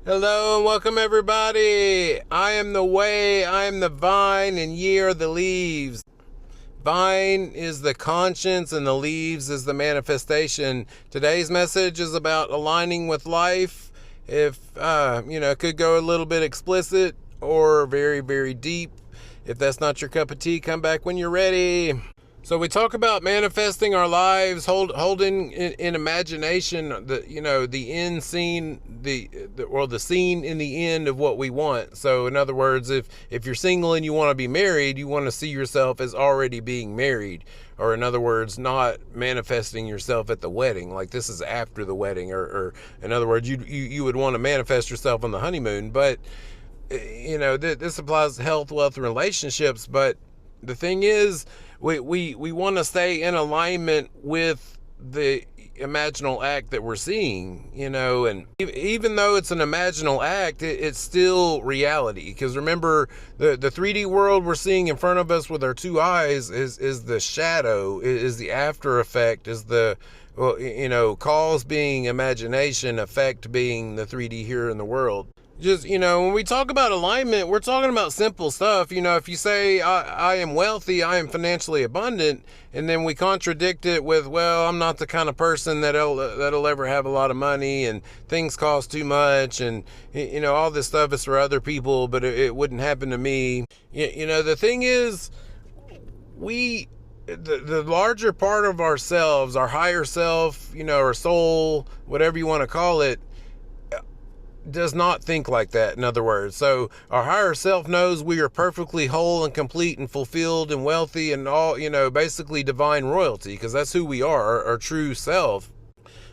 Hello and welcome everybody. I am the way, I am the vine, and ye are the leaves. Vine is the conscience and the leaves is the manifestation. Today's message is about aligning with life. If, it could go a little bit explicit or very, very deep. If that's not your cup of tea, come back when you're ready. So we talk about manifesting our lives, holding in imagination the end scene, the scene in the end of what we want. So in other words, if you're single and you want to be married, you want to see yourself as already being married, or in other words, not manifesting yourself at the wedding, like this is after the wedding, or in other words, you would want to manifest yourself on the honeymoon. But this applies to health, wealth, and relationships. But the thing is, we want to stay in alignment with the imaginal act that we're seeing, and even though it's an imaginal act, it's still reality. Because remember, the 3D world we're seeing in front of us with our two eyes is the shadow, is the after effect, is the, cause being imagination, effect being the 3D here in the world. Just, when we talk about alignment, we're talking about simple stuff. If you say, I am wealthy, I am financially abundant, and then we contradict it with, well, I'm not the kind of person that'll ever have a lot of money, and things cost too much, and, all this stuff is for other people, but it wouldn't happen to me. The thing is, the larger part of ourselves, our higher self, our soul, whatever you want to call it, does not think like that. In other words, so our higher self knows we are perfectly whole and complete and fulfilled and wealthy and all, basically divine royalty, because that's who we are, our true self.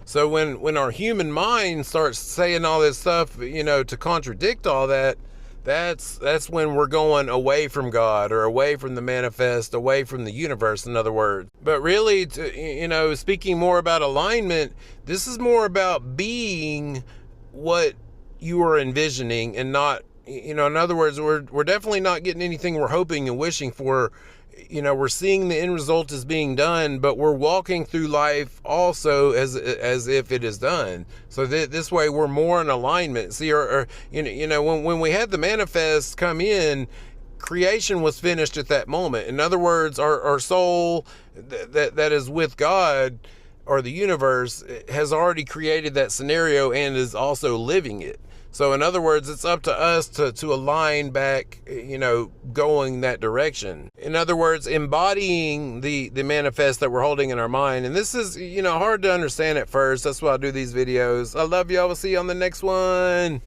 So when our human mind starts saying all this stuff, to contradict all that, that's when we're going away from God, or away from the manifest, away from the universe, in other words. But really, speaking more about alignment, this is more about being what you are envisioning, and not, in other words, we're definitely not getting anything we're hoping and wishing for. We're seeing the end result is being done, but we're walking through life also as if it is done. So this way we're more in alignment. See, when we had the manifest come in, creation was finished at that moment. In other words, our soul that is with God, or the universe, has already created that scenario and is also living it. So in other words, it's up to us to align back, going that direction. In other words, embodying the manifest that we're holding in our mind. And this is, hard to understand at first. That's why I do these videos. I love y'all. We'll see you on the next one.